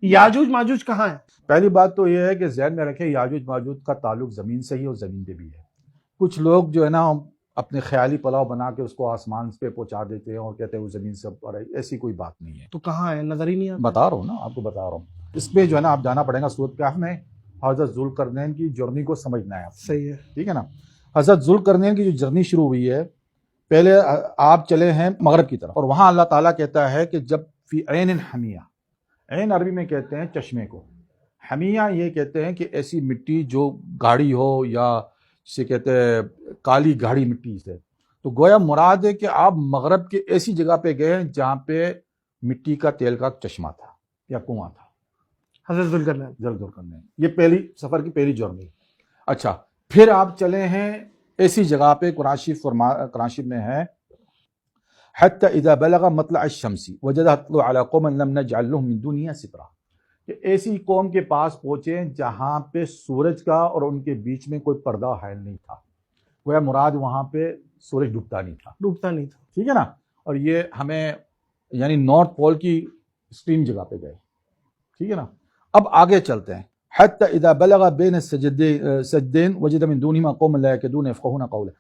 یاجوج ماجوج کہاں ہے؟ پہلی بات تو یہ ہے کہ ذہن میں رکھیں یاجوج ماجوج کا تعلق زمین سے ہی اور زمین پہ بھی ہے. کچھ لوگ جو ہے نا اپنے خیالی پلاؤ بنا کے اس کو آسمان پہ پہنچا دیتے ہیں اور کہتے ہیں وہ زمین سے اوپر ہے. ایسی کوئی بات نہیں ہے. تو کہاں ہے؟ نظر ہی نہیں آتا. بتا رہا ہوں نا آپ کو، بتا رہا ہوں. اس پہ جو ہے نا آپ جانا پڑے گا سورۃ کہف میں. حضرت ذوالقرنین کی جرنی کو سمجھنا ہے آپ. صحیح ہے، ٹھیک ہے نا. حضرت ذوالقرنین کی جو جرنی شروع ہوئی ہے، پہلے آپ چلے ہیں مغرب کی طرف، اور وہاں اللہ تعالیٰ کہتا ہے کہ جب فی عین حمیہ، عین عربی میں کہتے ہیں چشمے کو، حمیہ یہ کہتے ہیں کہ ایسی مٹی جو گاڑی ہو یا جسے کہتے ہیں کالی گاڑی مٹی سے. تو گویا مراد ہے کہ آپ مغرب کے ایسی جگہ پہ گئے ہیں جہاں پہ مٹی کا تیل کا چشمہ تھا یا کنواں تھا. حضرت ذوالقرنین. یہ پہلی سفر کی پہلی جرنی. اچھا، پھر آپ چلے ہیں ایسی جگہ پہ، قرآن شریف میں ہے حتی اذا بلغ مطلع الشمس وجدها تطلع على قوم لم نجعل لهم من دونها سترا، کہ ایسی قوم کے پاس پہنچے جہاں پہ سورج کا اور ان کے بیچ میں کوئی پردہ حائل نہیں تھا. گویا مراد وہاں پہ سورج ڈوبتا نہیں تھا. ٹھیک ہے نا. اور یہ ہمیں یعنی نارتھ پول کی ایکسٹریم جگہ پہ گئے. ٹھیک ہے نا. اب آگے چلتے ہیں. حتی اذا بلغ بین السجدین وجد من دونہما قوم لا یکادون یفقہون قولا.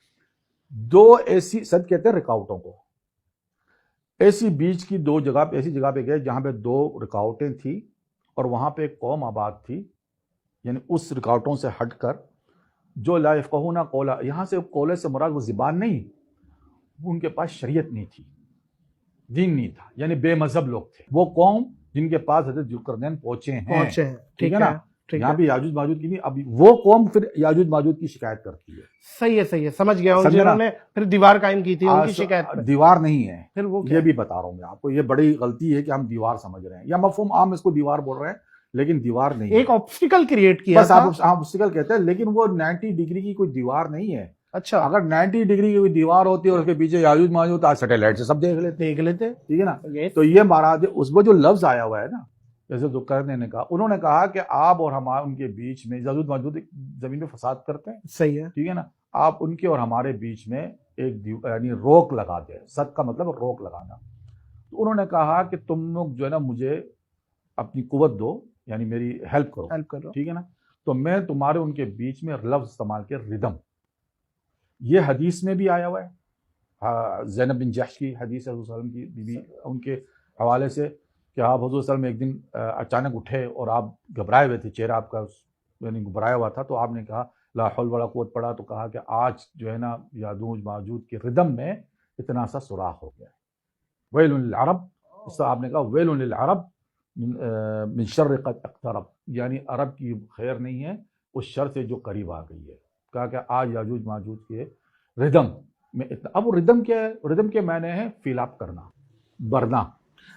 دو ایسی سد کہتے ہیں رکاوٹوں کو، ایسی بیچ کی دو جگہ پہ، ایسی جگہ پہ گئے جہاں پہ دو رکاوٹیں تھیں اور وہاں پہ ایک قوم آباد تھی، یعنی اس رکاوٹوں سے ہٹ کر جو لا یفقہون قولا. یہاں سے قولے سے مراد وہ زبان نہیں، ان کے پاس شریعت نہیں تھی، دین نہیں تھا، یعنی بے مذہب لوگ تھے. وہ قوم جن کے پاس حضرت ذوالقرنین پہنچے ہیں. ٹھیک ہے نا. یہاں بھی یاجوج ماجوج کی نہیں، ابھی وہ قوم پھر یاجوج ماجوج کی شکایت کرتی ہے. صحیح ہے، سمجھ گیا ہوں. جنہوں نے پھر دیوار قائم کی تھی ان کی شکایت پہ. دیوار نہیں ہے، پھر وہ یہ بھی بتا رہا ہوں میں آپ کو. یہ بڑی غلطی ہے کہ ہم دیوار سمجھ رہے ہیں، یا مفہوم عام اس کو دیوار بول رہے ہیں، لیکن دیوار نہیں ہے. ایک آبسٹیکل کریٹ کیا بس آپ آبسٹیکل کہتے ہیں، لیکن وہ 90 ڈگری کی کوئی دیوار نہیں ہے. اچھا، اگر 90 ڈگری کی کوئی دیوار ہوتی ہے اور اس کے پیچھے یاجوج ماجوج تو سیٹلائٹ سے سب دیکھ لیتے. ٹھیک ہے نا. تو یہ مراد اس میں جو لفظ آیا ہوا ہے نا، جیسے ذوالقرنین نے کہا، انہوں نے کہا کہ آپ اور ہمارے ان کے بیچ میں یاجوج ماجوج زمین پہ فساد کرتے ہیں. صحیح ہے. ٹھیک ہے نا. آپ ان کے اور ہمارے بیچ میں ایک یعنی روک لگا دیں. صد کا مطلب روک لگانا. تو انہوں نے کہا کہ تم لوگ جو ہے نا مجھے اپنی قوت دو، یعنی میری ہیلپ کرو. ٹھیک ہے نا. تو میں تمہارے ان کے بیچ میں لفظ استعمال کے ردم. یہ حدیث میں بھی آیا ہوا ہے. زینب بن جحش کی حدیث ہے، حضور صلی اللہ علیہ وسلم کی بیوی، ان کے حوالے سے کہ آپ حضور صلی اللہ علیہ وسلم ایک دن اچانک اٹھے اور آپ گھبرائے ہوئے تھے، چہرہ آپ کا یعنی گھبرایا ہوا تھا. تو آپ نے کہا لا حول ولا قوت پڑا، تو کہا کہ آج جو ہے نا یاجوج ماجوج کے ردم میں اتنا سا سوراخ ہو گیا ہے. ویل للعرب، اس سے آپ نے کہا ویل للعرب من شر قد اقترب، یعنی عرب کی خیر نہیں ہے اس شر سے جو قریب آ گئی ہے. کہا کہ آج یاجوج ماجوج کے ردم میں اتنا. اب وہ ردم کیا ہے؟ ردم کے معنی ہے فیلاب کرنا، برنا.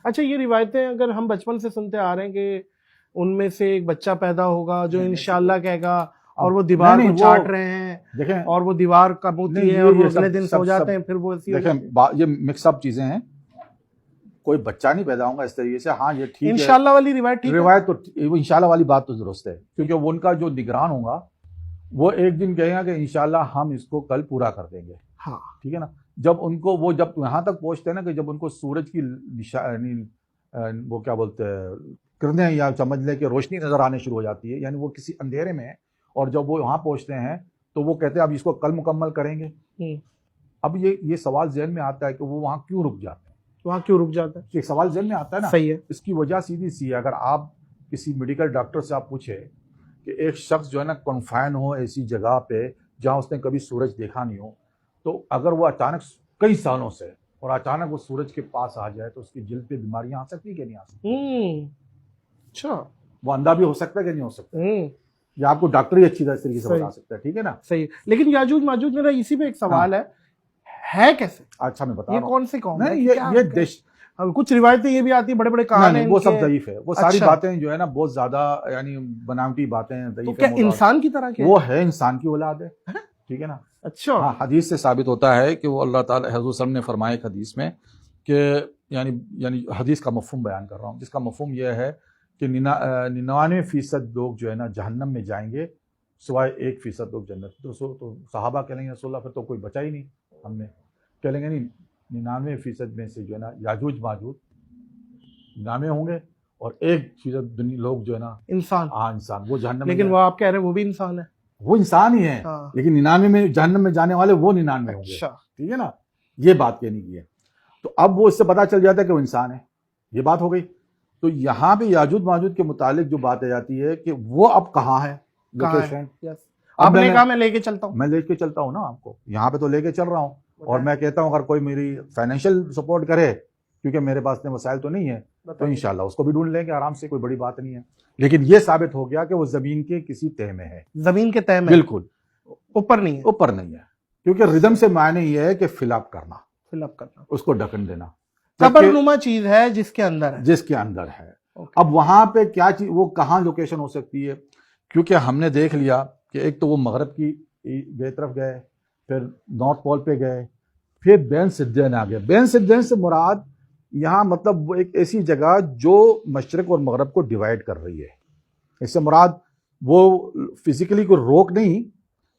اچھا، یہ روایتیں اگر ہم بچپن سے سنتے آ رہے ہیں کہ ان میں سے ایک بچہ پیدا ہوگا جو انشاءاللہ کہے گا، اور وہ دیوار کو چاٹ رہے ہیں، دیکھیں، اور وہ دیوار کبوتی ہے اور وہ اگلے دن سو جاتے ہیں، پھر وہ دیکھیں یہ مکس اپ چیزیں ہیں. کوئی بچہ نہیں پیدا ہوگا اس طریقے سے. ہاں یہ ٹھیک ہے، انشاءاللہ والی روایت ٹھیک ہے. روایت تو انشاءاللہ والی بات تو درست ہے، کیونکہ وہ ان کا جو نگران ہوگا وہ ایک دن کہے گا کہ انشاءاللہ ہم اس کو کل پورا کر دیں گے. ہاں ٹھیک ہے نا. جب ان کو وہ جب یہاں تک پہنچتے ہیں نا کہ جب ان کو سورج کی یعنی وہ کیا بولتے ہیں کرنیں یا سمجھ لیں کہ روشنی نظر آنے شروع ہو جاتی ہے، یعنی وہ کسی اندھیرے میں ہے، اور جب وہ وہاں پہنچتے ہیں تو وہ کہتے ہیں اب اس کو کل مکمل کریں گے. اب یہ سوال ذہن میں آتا ہے کہ وہ وہاں کیوں رک جاتے ہیں؟ یہ سوال ذہن میں آتا ہے نا. صحیح ہے. اس کی وجہ سیدھی سی ہے. اگر آپ کسی میڈیکل ڈاکٹر سے آپ پوچھے کہ ایک شخص جو ہے نا کنفائن ہو ایسی جگہ پہ جہاں اس نے کبھی سورج دیکھا نہیں ہو، تو اگر وہ اچانک کئی سالوں سے اور اچانک وہ سورج کے پاس آ جائے تو اس کی جلد پہ بیماریاں آ سکتی کہ نہیں آ سکتی؟ اچھا، وہ اندھا بھی ہو سکتا ہے کہ نہیں ہو سکتا؟ یا آپ کو ڈاکٹر ہی اچھی طریقے سے بتا سکتا ہے. ٹھیک ہے نا. صحیح. لیکن یاجوج ماجوج میرا اسی پہ ایک سوال ہے کیسے؟ اچھا میں بتا یہ رہا ہوں. کون سے قوم ہے؟ یہ دیش کچھ روایتیں یہ بھی آتی ہیں، بڑے بڑے کہان ہیں، وہ سب ضعیف ہے. وہ ساری اچھا، باتیں جو ہے نا بہت زیادہ یعنی بناوٹی باتیں ہیں. تو کیا انسان کی طرح کیا وہ ہے؟ انسان کی اولاد ہے. ٹھیک ہے نا. اچھا، ہاں حدیث سے ثابت ہوتا ہے کہ وہ اللہ تعالیٰ حضور صلی اللہ علیہ وسلم نے فرمایا ایک حدیث میں کہ یعنی حدیث کا مفہوم بیان کر رہا ہوں، جس کا مفہوم یہ ہے کہ 99% لوگ جو ہے نا جہنم میں جائیں گے سوائے 1% لوگ جنت. تو صحابہ کہیں گے رسول اللہ پھر تو کوئی بچا ہی نہیں ہم میں. کہیں گے نہیں، 99% میں سے جو ہے نا یاجوج ماجوج 99 ہوں گے اور ایک فیصد لوگ جو ہے نا انسان، انسان، وہ جہنم میں لیکن وہ آپ کہہ رہے ہیں وہ بھی انسان ہے. وہ انسان ہی ہے، لیکن 99 میں جہنم میں جانے والے وہ 99 ہوں گے. اچھا، ٹھیک ہے نا، یہ بات کہنی کی ہے. تو اب وہ اس سے پتا چل جاتا ہے کہ وہ انسان ہے. یہ بات ہو گئی. تو یہاں پہ یاجوج ماجوج کے متعلق جو بات آ جاتی ہے کہ وہ اب کہاں ہے لوکیشن. آپ نے کہا میں لے کے چلتا ہوں. میں لے کے چلتا ہوں نا آپ کو، یہاں پہ تو لے کے چل رہا ہوں. اور میں کہتا ہوں اگر کوئی میری فائنینشیل سپورٹ کرے، کیونکہ میرے پاس اتنے وسائل تو نہیں ہے، تو انشاءاللہ اس کو بھی ڈھونڈ لیں گے آرام سے، کوئی بڑی بات نہیں ہے. لیکن یہ ثابت ہو گیا کہ وہ زمین کے کسی تہہ میں ہے. زمین کے تہہ میں، بالکل اوپر نہیں ہے. اوپر نہیں ہے، کیونکہ ردم سے معنی یہ ہے کہ فل اپ کرنا، فل اپ کرنا، اس کو ڈھکن دینا. قبر نما چیز ہے جس کے اندر ہے، جس کے اندر ہے. اب وہاں پہ کیا چیز، وہ کہاں لوکیشن ہو سکتی ہے؟ کیونکہ ہم نے دیکھ لیا کہ ایک تو وہ مغرب کی طرف گئے، پھر نارتھ پول پہ گئے، پھر بین سدین آ گئے. بین سدین سے مراد یہاں مطلب وہ ایک ایسی جگہ جو مشرق اور مغرب کو ڈیوائیڈ کر رہی ہے. اس سے مراد وہ فزیکلی کوئی روک نہیں،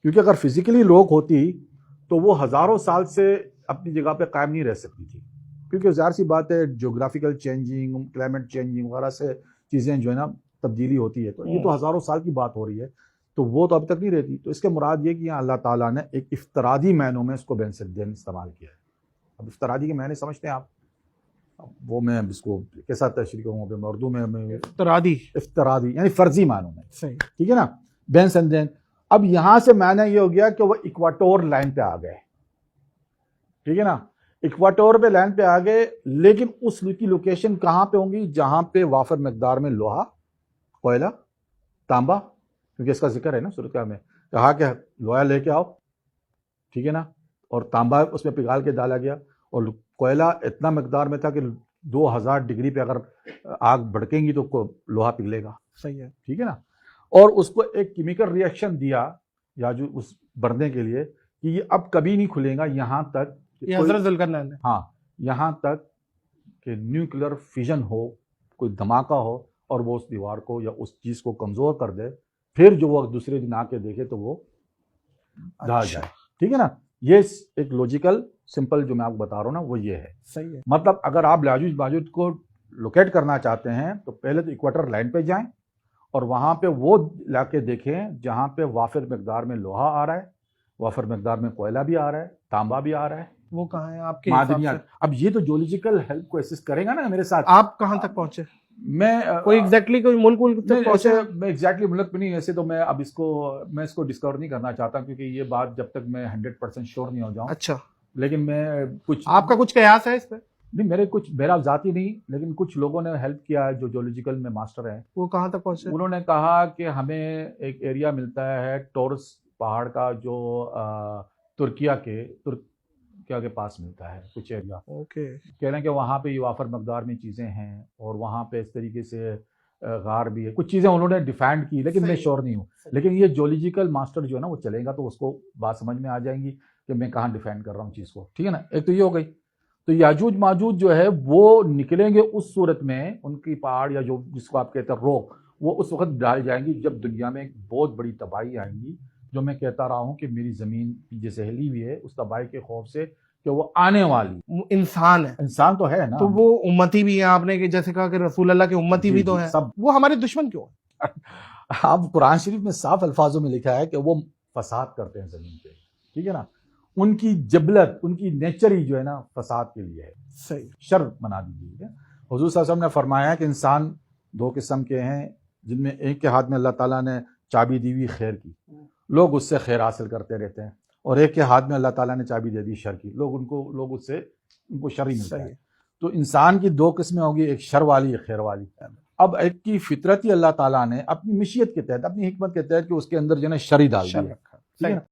کیونکہ اگر فزیکلی روک ہوتی تو وہ ہزاروں سال سے اپنی جگہ پہ قائم نہیں رہ سکتی تھی. کیونکہ ظاہر سی بات ہے جیوگرافیکل چینجنگ، کلائمیٹ چینجنگ وغیرہ سے چیزیں جو ہے نا تبدیلی ہوتی ہے. تو یہ تو ہزاروں سال کی بات ہو رہی ہے، تو وہ تو اب تک نہیں رہتی. تو اس کے مراد یہ کہ یہاں اللہ تعالیٰ نے ایک افتراضی معنوں میں اس کو بین سدین استعمال کیا ہے. اب افتراضی کے معنی سمجھتے ہیں آپ؟ وہ میں اب اس کو کیسا تشریح کروں گا اردو میں افتراضی یعنی فرضی معنوں میں. صحیح، ٹھیک ہے نا، بین سدین. اب یہاں سے معنی یہ ہو گیا کہ وہ ایکواٹور لائن پہ آ گئے. ٹھیک ہے نا، ایکواٹور پہ لائن پہ آ گئے، لیکن اس کی لوکیشن کہاں پہ ہوں گی؟ جہاں پہ وافر مقدار میں لوہا، کوئلہ، تانبا، کیونکہ اس کا ذکر ہے نا سورۃ میں، کہا کہ لوہا لے کے آؤ. ٹھیک ہے نا، اور تانبا اس میں پگھال کے ڈالا گیا، اور کوئلہ اتنا مقدار میں تھا کہ 2000 ڈگری پہ اگر آگ بھڑکیں گی تو لوہا پگھلے گا. صحیح ہے. ٹھیک ہے نا، اور اس کو ایک کیمیکل ریئیکشن دیا یا جو اس بڑھنے کے لیے کہ یہ اب کبھی نہیں کھلے گا یہاں تک، یہ حضرت ذوالقرنین ہے، ہاں، یہاں تک کہ نیوکلر فیژن ہو، کوئی دھماکہ ہو اور وہ اس دیوار کو یا اس چیز کو کمزور کر دے، پھر جو وہ دوسرے دن آ کے دیکھے تو وہ ڈھال جائے. ٹھیک ہے نا، یہ ایک لوجیکل سمپل جو میں آپ کو بتا رہا ہوں نا وہ یہ ہے. صحیح ہے. مطلب اگر آپ یاجوج ماجوج کو لوکیٹ کرنا چاہتے ہیں تو پہلے تو ایکواٹر لائن پہ جائیں اور وہاں پہ وہ علاقے دیکھیں جہاں پہ وافر مقدار میں لوہا آ رہا ہے، وافر مقدار میں کوئلہ بھی آ رہا ہے، تانبا بھی آ رہا ہے. وہ کہاں ہے آپ کے معدنیات؟ اب یہ تو جیولوجیکل ہیلپ کو اسسٹ کرے گا نا میرے ساتھ. آپ کہاں تک پہنچے؟ میں کوئی ایگزیکٹلی کوئی ملک تک پہنچے؟ میں ایگزیکٹلی ملک پہ نہیں، ایسے تو میں اب اس کو ڈسکور نہیں کرنا چاہتا، کیونکہ یہ بات جب تک میں 100% شیور نہیں ہو جاؤں. اچھا، لیکن میں کچھ، آپ کا کچھ قیاس ہے اس پہ؟ نہیں، میرا ذاتی نہیں، لیکن کچھ لوگوں نے ہیلپ کیا ہے جو جیولوجیکل میں ماسٹر ہیں. وہ کہاں تک پہنچے؟ انہوں نے کہا کہ ہمیں ایک ایریا ملتا ہے ٹورس پہاڑ کا جو ترکیہ کے پاس ملتا ہے کچھ ایریا. اوکے. کہہ رہے ہیں کہ وہاں پہ یہ وافر مقدار میں چیزیں ہیں اور وہاں پہ اس طریقے سے غار بھی ہے. کچھ چیزیں انہوں نے ڈیفائنڈ کی، لیکن میں شور نہیں ہوں. لیکن یہ جیولوجیکل ماسٹر جو ہے نا وہ چلے گا تو اس کو بات سمجھ میں آ جائیں گی کہ میں کہاں ڈیفائنڈ کر رہا ہوں چیز کو. ٹھیک ہے نا، ایک تو یہ ہو گئی. تو یاجوج ماجوج جو ہے وہ نکلیں گے اس صورت میں، ان کی پہاڑ یا جو جس کو آپ کہتے ہیں روک، وہ اس وقت ڈال جائیں گی جب دنیا میں ایک بہت بڑی تباہی آئیں گی. جو میں کہتا رہا ہوں کہ میری زمین جیسے ہلی ہوئی ہے اس تباہی کے خوف سے کہ وہ آنے والی انسان ہے. انسان تو ہے نا، تو وہ امتی بھی ہیں، آپ نے کہ جیسے کہا کہ رسول اللہ کے امتی بھی تو ہیں، سب. وہ ہمارے دشمن کیوں ہیں؟ اب قرآن شریف میں صاف الفاظوں میں لکھا ہے کہ وہ فساد کرتے ہیں زمین پہ. ٹھیک ہے نا، ان کی جبلت، ان کی نیچر ہی جو ہے نا فساد کے لیے ہے. صحیح، شر بنا دیجیے. حضور صلی اللہ علیہ وسلم نے فرمایا ہے کہ انسان 2 قسم کے ہیں، جن میں ایک کے ہاتھ میں اللہ تعالیٰ نے چابی دی ہوئی خیر کی، لوگ اس سے خیر حاصل کرتے رہتے ہیں، اور ایک کے ہاتھ میں اللہ تعالیٰ نے چابی دے دی شر کی، لوگ اس سے ان کو شر ہی ملتا ہے. تو انسان کی 2 قسمیں ہوگی، ایک شر والی، ایک خیر والی. اب ایک کی فطرت ہی اللہ تعالیٰ نے اپنی مشیت کے تحت، اپنی حکمت کے تحت کہ اس کے اندر جو ہے نا شر ہی ڈال دی ہے.